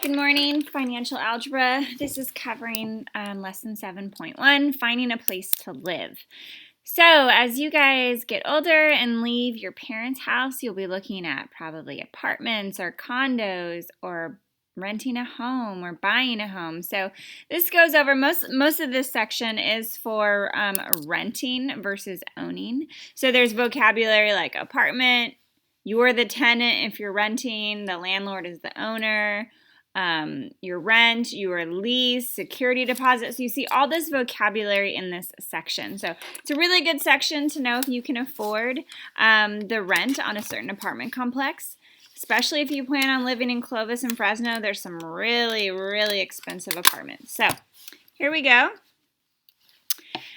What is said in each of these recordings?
Good morning, financial algebra. This is covering lesson 7.1, finding a place to live. So as you guys get older and leave your parents' house, you'll be looking at probably apartments or condos or renting a home or buying a home. So this goes over, most of this section is for renting versus owning. So there's vocabulary like apartment, you're the tenant if you're renting, the landlord is the owner. Your rent, your lease, security deposit. So you see all this vocabulary in this section. So it's a really good section to know if you can afford the rent on a certain apartment complex. Especially if you plan on living in Clovis and Fresno, there's some really, really expensive apartments. So here we go.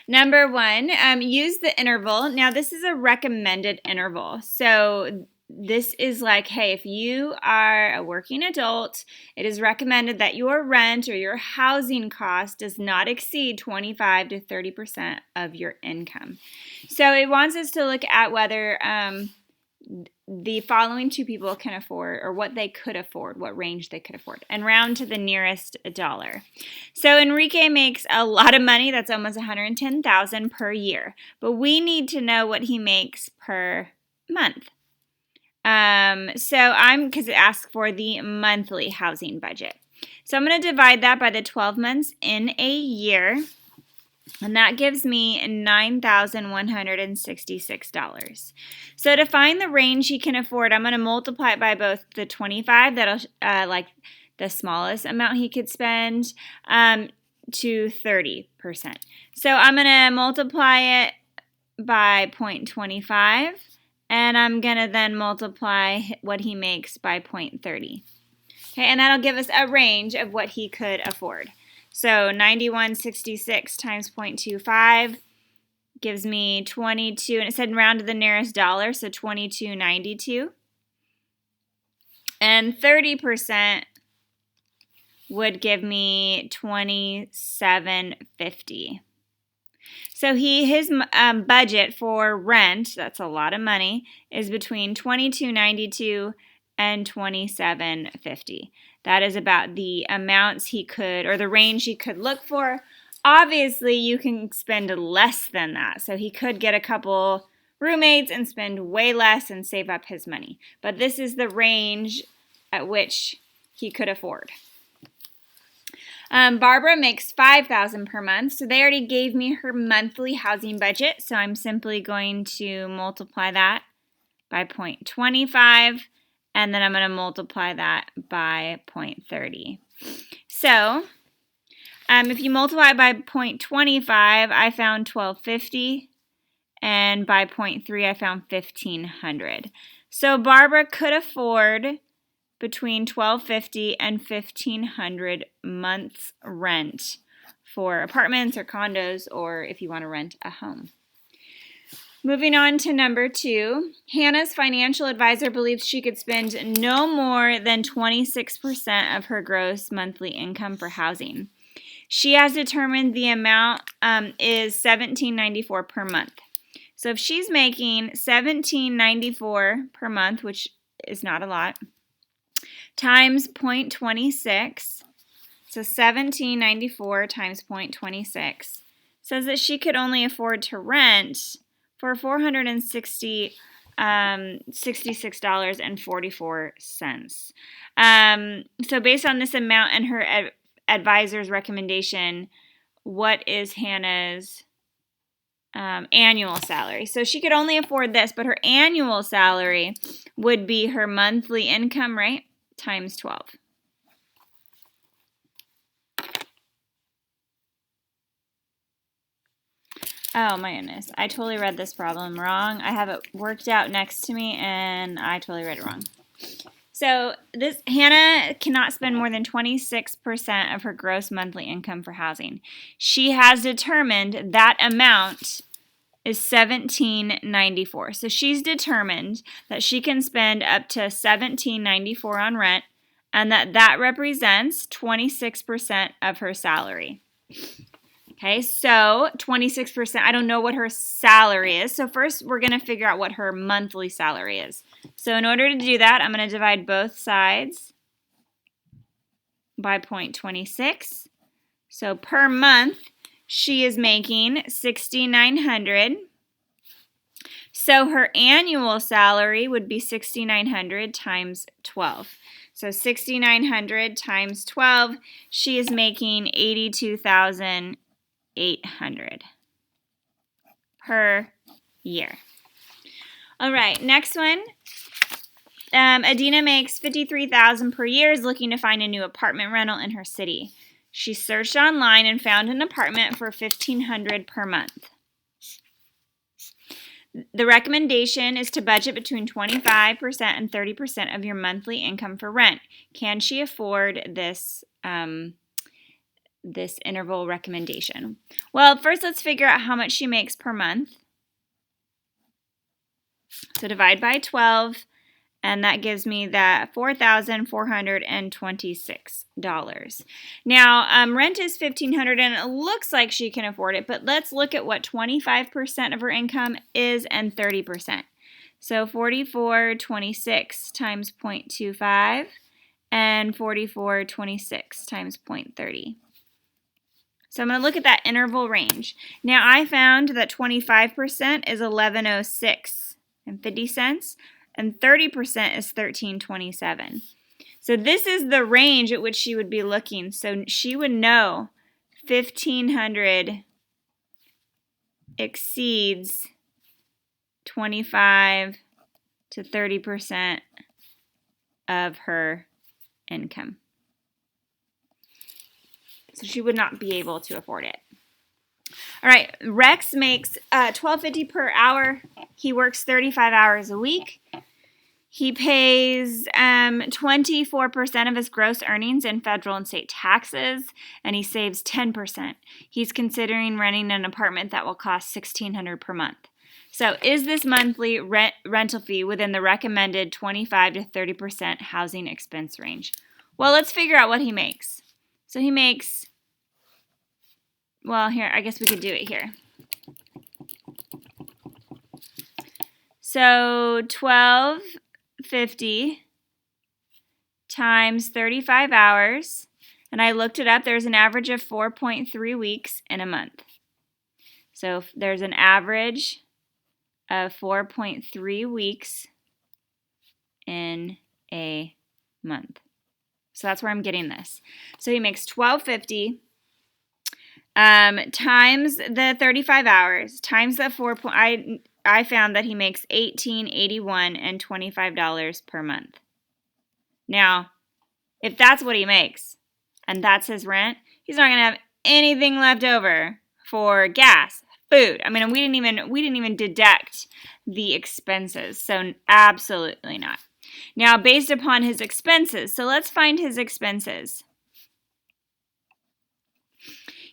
Number one, use the interval. Now this is a recommended interval. So this is like, hey, if you are a working adult, it is recommended that your rent or your housing cost does not exceed 25 to 30% of your income. So it wants us to look at whether the following two people can afford, or what they could afford, what range they could afford, and round to the nearest dollar. So Enrique makes a lot of money. That's almost $110,000 per year. But we need to know what he makes per month. Because it asks for the monthly housing budget. So I'm going to divide that by the 12 months in a year, and that gives me $9,166. So to find the range he can afford, I'm going to multiply it by both the 25, that'll like the smallest amount he could spend, to 30%. So I'm going to multiply it by 0.25. And I'm going to then multiply what he makes by 0.30. Okay, and that'll give us a range of what he could afford. So 9166 times 0.25 gives me 22, and it said round to the nearest dollar, so 22.92. And 30% would give me 27.50. So his budget for rent, that's a lot of money, is between $22.92 and $27.50. That is about the amounts he could, or the range he could look for. Obviously, you can spend less than that. So he could get a couple roommates and spend way less and save up his money. But this is the range at which he could afford. Barbara makes $5,000 per month, so they already gave me her monthly housing budget, so I'm simply going to multiply that by 0.25, and then I'm going to multiply that by 0.30. So if you multiply by 0.25, I found $1,250, and by 0.3, I found $1,500. So Barbara could afford between $1,250 and $1,500 months rent for apartments or condos, or if you want to rent a home. Moving on to number 2, Hannah's financial advisor believes she could spend no more than 26% of her gross monthly income for housing. She has determined the amount is $1,794 per month. So if she's making $1,794 per month, which is not a lot, times 0.26, so $1,794 times 0.26, says that she could only afford to rent for $466.44. So based on this amount and her advisor's recommendation, what is Hannah's annual salary? So she could only afford this, but her annual salary would be her monthly income, right? Times 12. Oh my goodness, I totally read this problem wrong. I have it worked out next to me and I totally read it wrong. So Hannah cannot spend more than 26% of her gross monthly income for housing. She has determined that amount is $1,794. So she's determined that she can spend up to $1,794 on rent, and that represents 26% of her salary. Okay, so 26%, I don't know what her salary is. So first we're going to figure out what her monthly salary is. So in order to do that, I'm going to divide both sides by 0.26. So per month, she is making $6,900. So her annual salary would be $6,900 times 12. So $6,900 times 12, she is making $82,800 per year. All right, next one. Adina makes $53,000 per year, is looking to find a new apartment rental in her city. She searched online and found an apartment for $1,500 per month. The recommendation is to budget between 25% and 30% of your monthly income for rent. Can she afford this this interval recommendation? Well, first let's figure out how much she makes per month. So divide by 12, and that gives me that $4,426. Now, rent is $1,500, and it looks like she can afford it, but let's look at what 25% of her income is and 30%. So 4426 times 0.25 and 4426 times 0.30. So I'm going to look at that interval range. Now, I found that 25% is $11.06.50. and 30% is $13.27. So this is the range at which she would be looking. So she would know $1,500 exceeds 25 to 30% of her income. So she would not be able to afford it. All right, Rex makes $12.50 per hour. He works 35 hours a week. He pays 24% of his gross earnings in federal and state taxes, and he saves 10%. He's considering renting an apartment that will cost $1,600 per month. So is this monthly rental fee within the recommended 25 to 30% housing expense range? Well, let's figure out what he makes. So he makes, well, here, I guess we could do it here. So $12.50 times 35 hours, and I looked it up. There's an average of 4.3 weeks in a month. So there's an average of 4.3 weeks in a month. So that's where I'm getting this. So he makes $12.50 times the 35 hours times the 4. I found that he makes $18.81 and $25 per month. Now, if that's what he makes and that's his rent, he's not going to have anything left over for gas, food. I mean, we didn't even deduct the expenses. So absolutely not. Now, based upon his expenses, so let's find his expenses.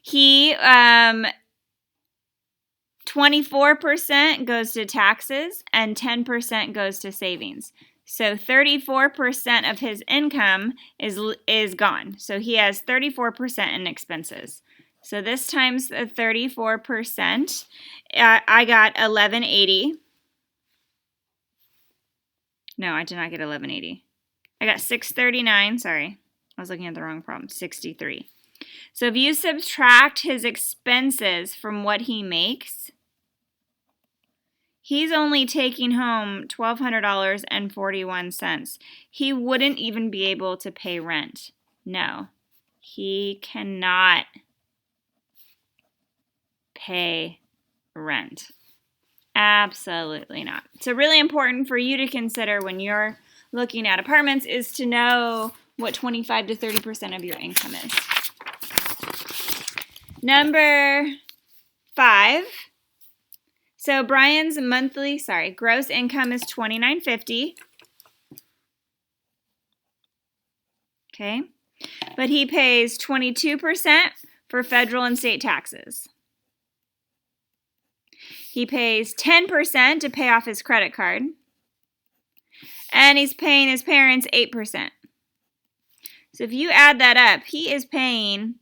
He 24% goes to taxes and 10% goes to savings. So 34% of his income is gone. So he has 34% in expenses. So this times the 34%, I got $11.80. No, I did not get $11.80. I got $6.39. Sorry, I was looking at the wrong problem. $63. So if you subtract his expenses from what he makes, he's only taking home $1,200.41. He wouldn't even be able to pay rent. No, he cannot pay rent. Absolutely not. So really important for you to consider when you're looking at apartments is to know what 25 to 30% of your income is. Number 5. So Brian's gross income is $29.50. Okay. But he pays 22% for federal and state taxes. He pays 10% to pay off his credit card. And he's paying his parents 8%. So if you add that up, he is paying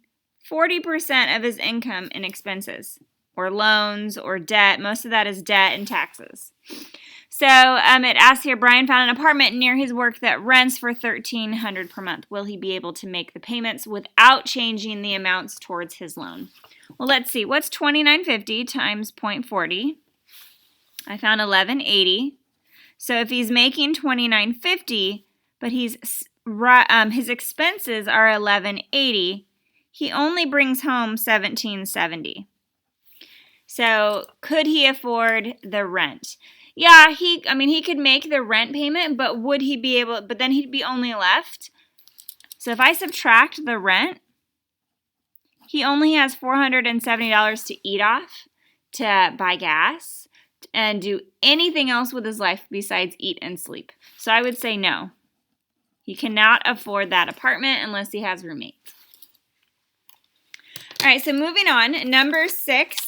40% of his income in expenses, or loans, or debt. Most of that is debt and taxes. So it asks here, Brian found an apartment near his work that rents for $1,300 per month. Will he be able to make the payments without changing the amounts towards his loan? Well, let's see. What's $2,950 times 0.40? I found $1,180. So if he's making $2,950, but his expenses are $1,180, he only brings home $1,770. So could he afford the rent? Yeah, he could make the rent payment, but would he be able, but then he'd be only left. So if I subtract the rent, he only has $470 to eat off, to buy gas, and do anything else with his life besides eat and sleep. So I would say no. He cannot afford that apartment unless he has roommates. All right, so moving on, number 6.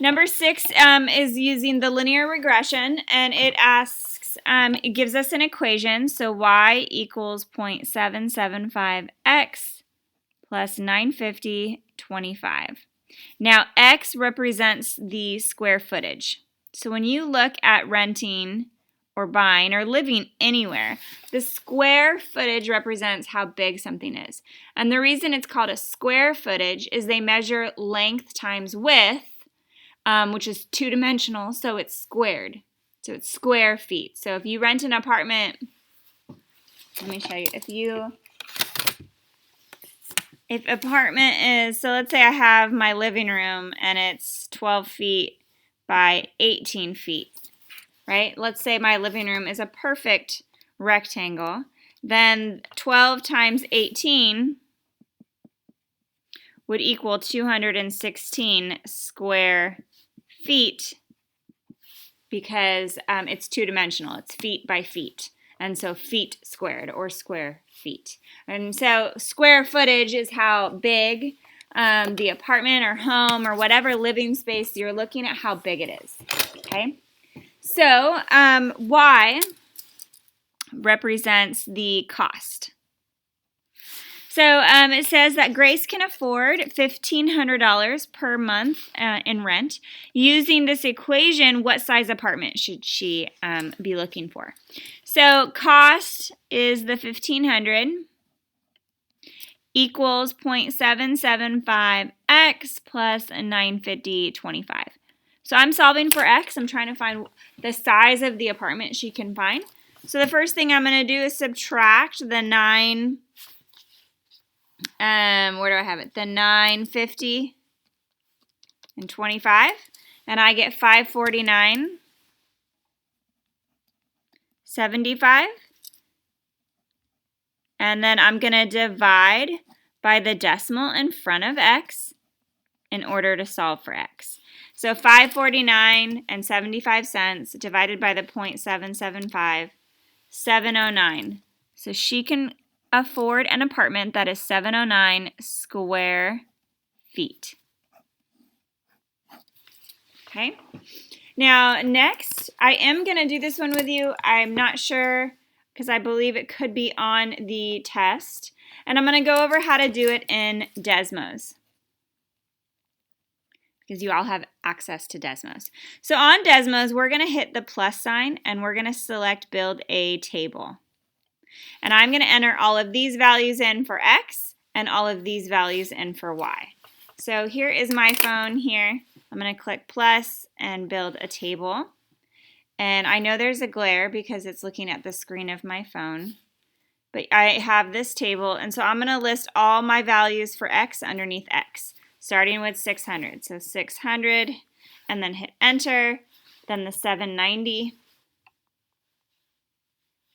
Number 6 is using the linear regression, and it asks, it gives us an equation. So y equals 0.775x plus 950, 25. Now, x represents the square footage. So when you look at renting or buying or living anywhere, the square footage represents how big something is. And the reason it's called a square footage is they measure length times width, which is two-dimensional, so it's squared. So it's square feet. So if you rent an apartment, let me show you. If apartment is, so let's say I have my living room and it's 12 feet by 18 feet, right? Let's say my living room is a perfect rectangle. Then 12 times 18 would equal 216 square feet because it's two-dimensional. It's feet by feet. And so feet squared or square feet. And so square footage is how big the apartment or home or whatever living space you're looking at, how big it is. Okay? So Y represents the cost. So it says that Grace can afford $1,500 per month in rent. Using this equation, what size apartment should she be looking for? So cost is the $1,500 equals 0.775x plus 950, 25. So I'm solving for x. I'm trying to find the size of the apartment she can find. So the first thing I'm going to do is subtract the 950 and 25, and I get 549.75, and then I'm going to divide by the decimal in front of x in order to solve for x. So 549.75 divided by the 0.775, 709. So she can afford an apartment that is 709 square feet. Okay. Now, next, I am going to do this one with you. I'm not sure because I believe it could be on the test. And I'm going to go over how to do it in Desmos because you all have access to Desmos. So on Desmos, we're going to hit the plus sign and we're going to select Build a Table. And I'm going to enter all of these values in for X and all of these values in for Y. So here is my phone here. I'm going to click plus and build a table. And I know there's a glare because it's looking at the screen of my phone. But I have this table, and so I'm going to list all my values for X underneath X, starting with 600. So 600, and then hit enter, then the 790.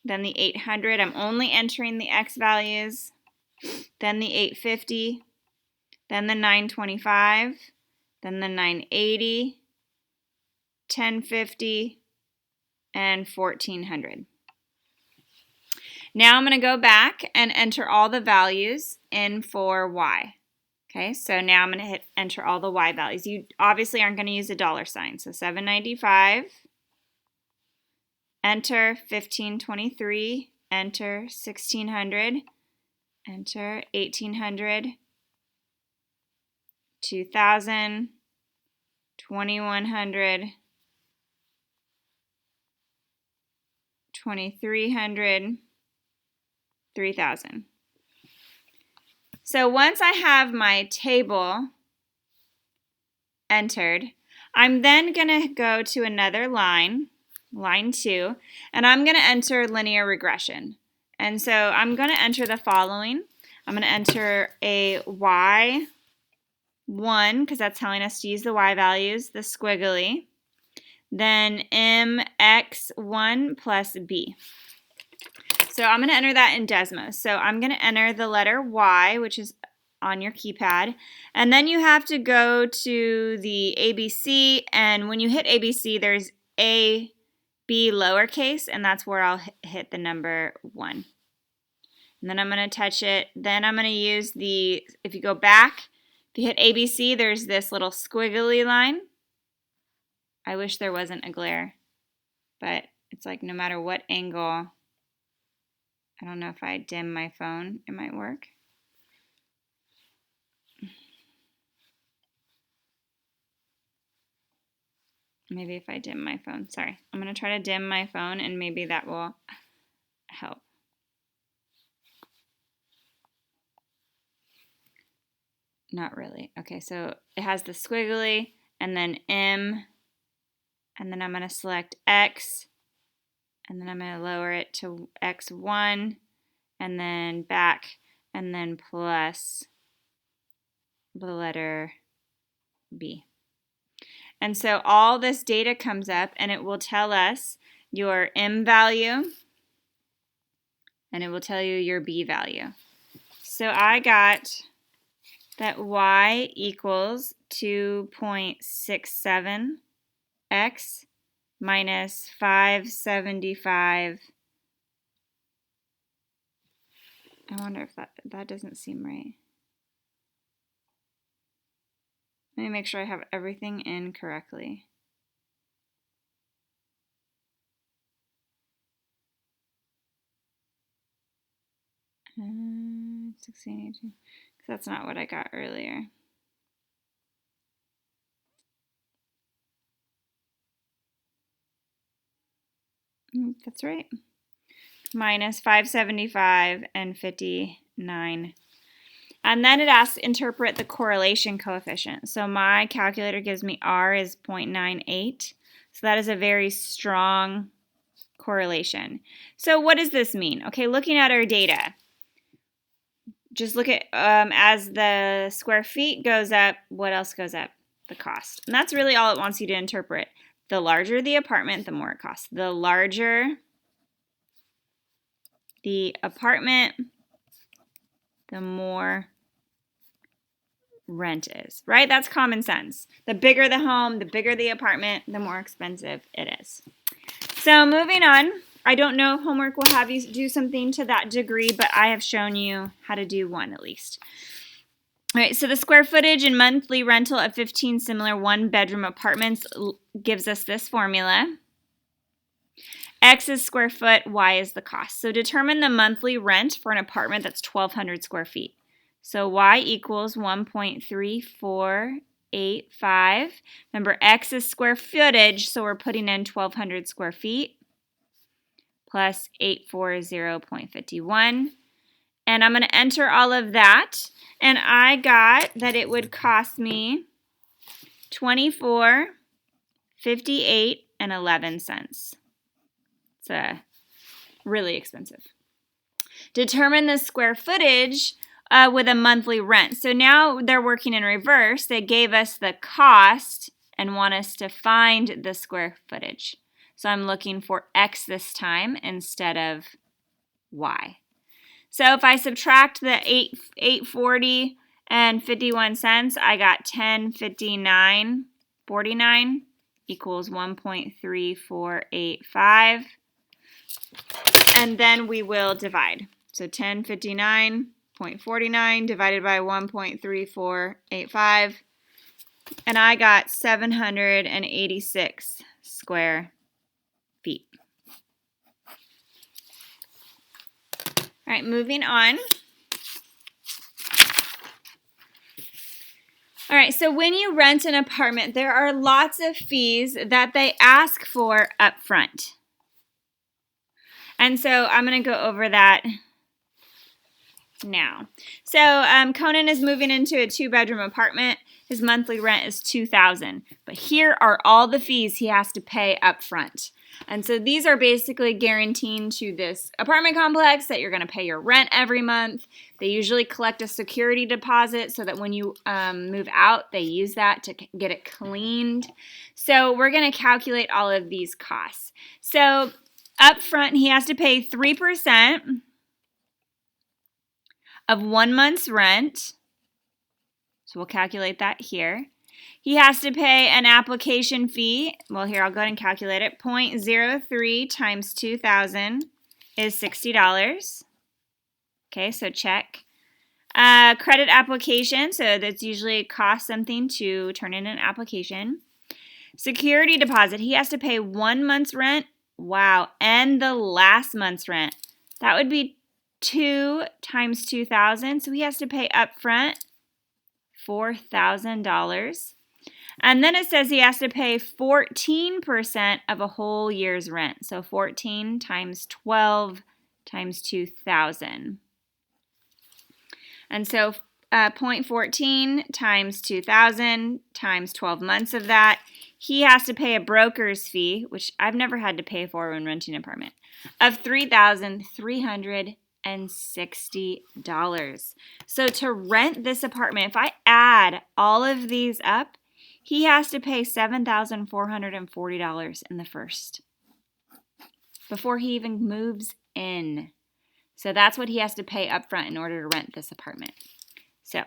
Then the 800, I'm only entering the X values. Then the 850, then the 925, then the 980, 1050, and 1400. Now I'm going to go back and enter all the values in for Y. Okay, so now I'm going to hit enter all the Y values. You obviously aren't going to use a dollar sign. So 795. Enter 1523, enter 1600, enter 1800, 2000, 2,100, 2,300, 3,000. So once I have my table entered, I'm then going to go to another line, line 2, and I'm going to enter linear regression. And so I'm going to enter the following. I'm going to enter a y1 because that's telling us to use the y values, the squiggly, then mx1 plus b. So I'm going to enter that in Desmos. So I'm going to enter the letter Y, which is on your keypad, and then you have to go to the ABC, and when you hit ABC, there's A, B lowercase, and that's where I'll hit the number 1. And then I'm going to touch it. Then I'm going to use the, if you go back, if you hit ABC, there's this little squiggly line. I wish there wasn't a glare, but it's like no matter what angle. I don't know if I dim my phone, it might work. Maybe if I dim my phone, sorry. I'm going to try to dim my phone and maybe that will help. Not really. Okay, so it has the squiggly and then M, and then I'm going to select X, and then I'm going to lower it to X1, and then back, and then plus the letter B. And so all this data comes up, and it will tell us your M value, and it will tell you your B value. So I got that Y equals 2.67x minus 575. I wonder if that doesn't seem right. Let me make sure I have everything in correctly. Uh, 1682. That's not what I got earlier. That's right. Minus 575 and 59. And then it asks interpret the correlation coefficient. So my calculator gives me R is 0.98. So that is a very strong correlation. So what does this mean? Okay, looking at our data. Just look at as the square feet goes up, what else goes up? The cost. And that's really all it wants you to interpret. The larger the apartment, the more it costs. The larger the apartment, the more rent is, right? That's common sense. The bigger the home, the bigger the apartment, the more expensive it is. So moving on, I don't know if homework will have you do something to that degree, but I have shown you how to do one at least. All right, so the square footage and monthly rental of 15 similar one-bedroom apartments gives us this formula. X is square foot, Y is the cost. So determine the monthly rent for an apartment that's 1,200 square feet. So Y equals 1.3485. Remember, X is square footage, so we're putting in 1,200 square feet plus 840.51. And I'm going to enter all of that. And I got that it would cost me $24.58.11. It's really expensive. Determine the square footage with a monthly rent. So now they're working in reverse. They gave us the cost and want us to find the square footage. So I'm looking for X this time instead of Y. So if I subtract the 840 and 51 cents, I got 1059.49 equals 1.3485. And then we will divide. So 1059.49 divided by 1.3485. And I got 786 square feet. All right, moving on. All right, so when you rent an apartment, there are lots of fees that they ask for up front. And so I'm going to go over that now. So Conan is moving into a 2-bedroom apartment. His monthly rent is $2,000. But here are all the fees he has to pay up front. And so these are basically guaranteeing to this apartment complex that you're going to pay your rent every month. They usually collect a security deposit so that when you move out, they use that to get it cleaned. So we're going to calculate all of these costs. So up front, he has to pay 3% of 1 month's rent. So we'll calculate that here. He has to pay an application fee. Well, here, I'll go ahead and calculate it. 0.03 times 2,000 is $60. Okay, so check. Credit application, so that's usually cost something to turn in an application. Security deposit, he has to pay 1 month's rent. Wow, and the last month's rent. That would be 2 times 2,000, so he has to pay up front $4,000. And then it says he has to pay 14% of a whole year's rent. So 14 times 12 times 2,000. And so 0.14 times 2,000 times 12 months of that. He has to pay a broker's fee, which I've never had to pay for when renting an apartment, of $3,360. So to rent this apartment, if I add all of these up, he has to pay $7,440 in the first, before he even moves in. So that's what he has to pay up front in order to rent this apartment. So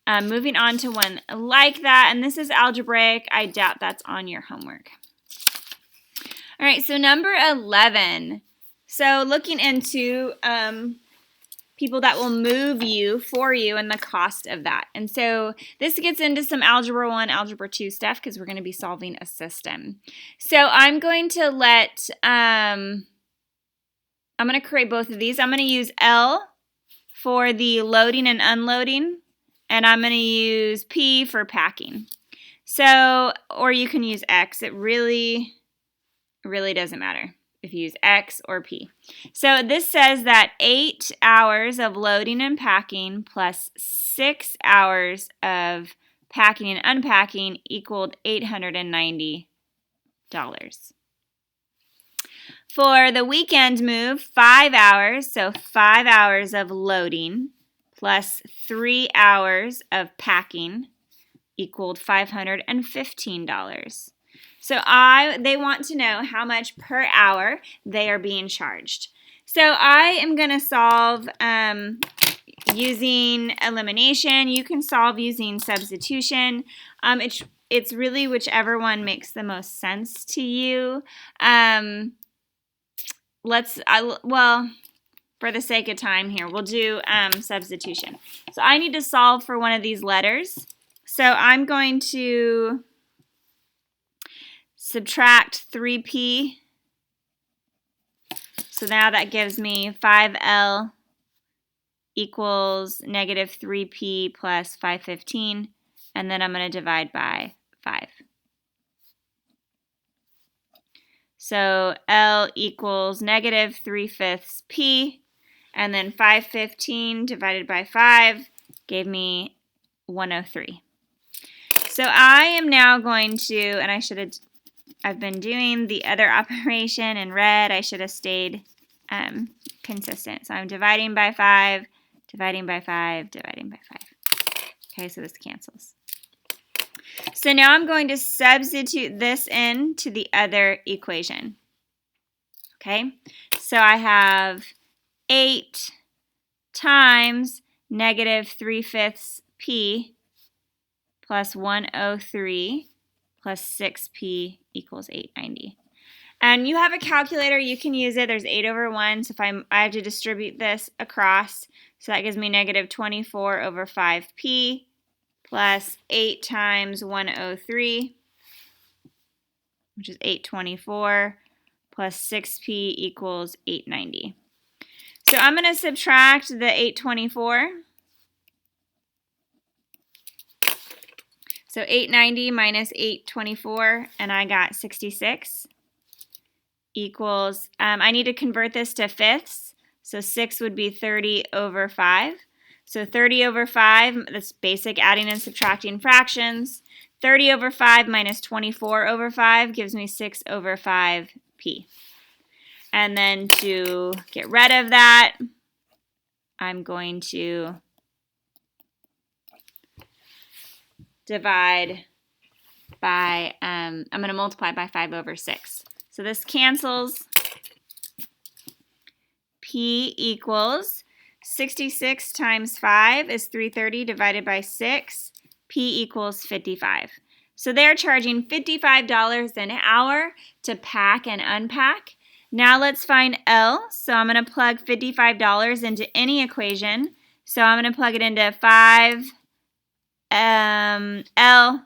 moving on to one like that, and this is algebraic. I doubt that's on your homework. All right, so number 11. So looking into people that will move you for you and the cost of that. And so this gets into some Algebra 1, Algebra 2 stuff because we're going to be solving a system. So I'm going to I'm going to create both of these. I'm going to use L for the loading and unloading, and I'm going to use P for packing. So, or you can use X. It really doesn't matter if you use X or P. So this says that 8 hours of loading and packing plus 6 hours of packing and unpacking equaled $890. For the weekend move, 5 hours, so 5 hours of loading plus 3 hours of packing equaled $515. So they want to know how much per hour they are being charged. So I am going to solve using elimination. You can solve using substitution. It's really whichever one makes the most sense to you. For the sake of time here, we'll do substitution. So I need to solve for one of these letters. So I'm going to subtract 3p. So now that gives me 5L equals negative 3p plus 515. And then I'm going to divide by 5. So L equals negative 3/5 p. And then 515 divided by 5 gave me 103. So I am now going to, and I've been doing the other operation in red. I should have stayed consistent. So I'm dividing by 5, dividing by 5, dividing by 5. Okay, so this cancels. So now I'm going to substitute this into the other equation. Okay, so I have 8 times negative 3/5 p plus 103 plus 6p equals 890. And you have a calculator, you can use it. There's 8 over 1, so if I have to distribute this across, so that gives me negative 24 over 5p plus 8 times 103, which is 824, plus 6p equals 890. So I'm going to subtract the 824. So 890 minus 824, and I got 66 equals, I need to convert this to fifths. So 6 would be 30 over 5. So 30 over 5, that's basic adding and subtracting fractions. 30 over 5 minus 24 over 5 gives me 6 over 5p. And then to get rid of that, I'm going to divide by, I'm going to multiply by 5 over 6. So this cancels. P equals 66 times 5 is 330 divided by 6. P equals 55. So they're charging $55 an hour to pack and unpack. Now let's find L. So I'm going to plug $55 into any equation. So I'm going to plug it into 5 L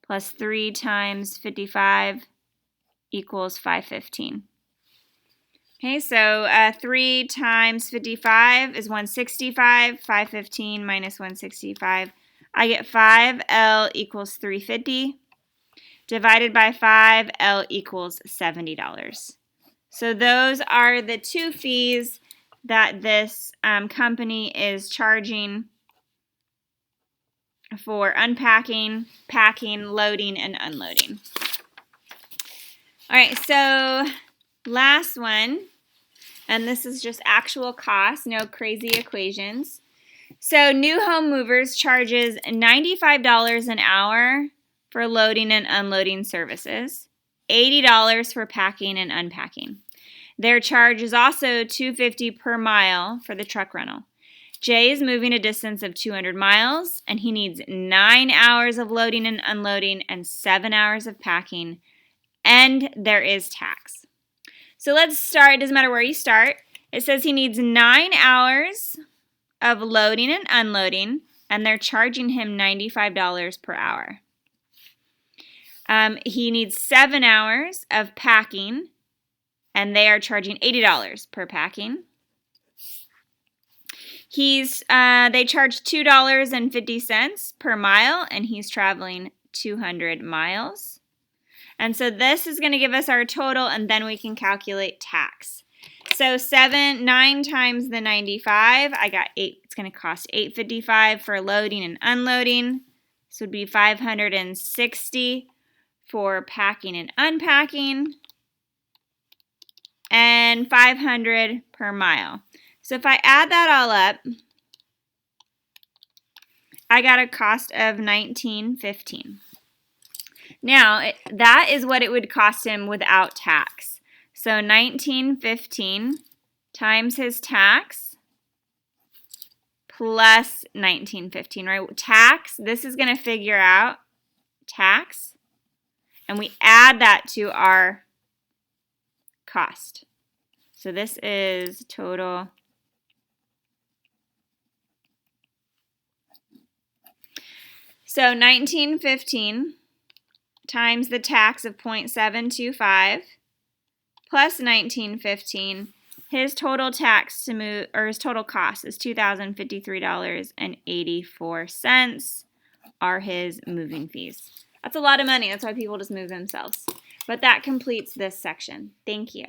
plus 3 times 55 equals 515. Okay, so 3 times 55 is 165. 515 minus 165. I get 5L equals 350. Divided by 5, L equals $70. So those are the two fees that this company is charging for unpacking, packing, loading, and unloading. All right, so last one, and this is just actual cost, no crazy equations. So New Home Movers charges $95 an hour for loading and unloading services, $80 for packing and unpacking. Their charge is also $250 per mile for the truck rental. Jay is moving a distance of 200 miles, and he needs 9 hours of loading and unloading and 7 hours of packing, and there is tax. So let's start. It doesn't matter where you start. It says he needs 9 hours of loading and unloading, and they're charging him $95 per hour. He needs 7 hours of packing, and they are charging $80 per packing. They charge $2.50 per mile, and he's traveling 200 miles. And so this is going to give us our total, and then we can calculate tax. So 9 times the 95, I got 8. It's going to cost $8.55 for loading and unloading. This would be $560 for packing and unpacking, and $500 per mile. So if I add that all up, I got a cost of $19.15. Now, that is what it would cost him without tax. So $19.15 times his tax plus $19.15, right? Tax, this is going to figure out tax, and we add that to our cost. So this is total. So $19.15 times the tax of 0.725 plus $19.15. His total tax to move, or his total cost is $2,053.84 are his moving fees. That's a lot of money. That's why people just move themselves. But that completes this section. Thank you.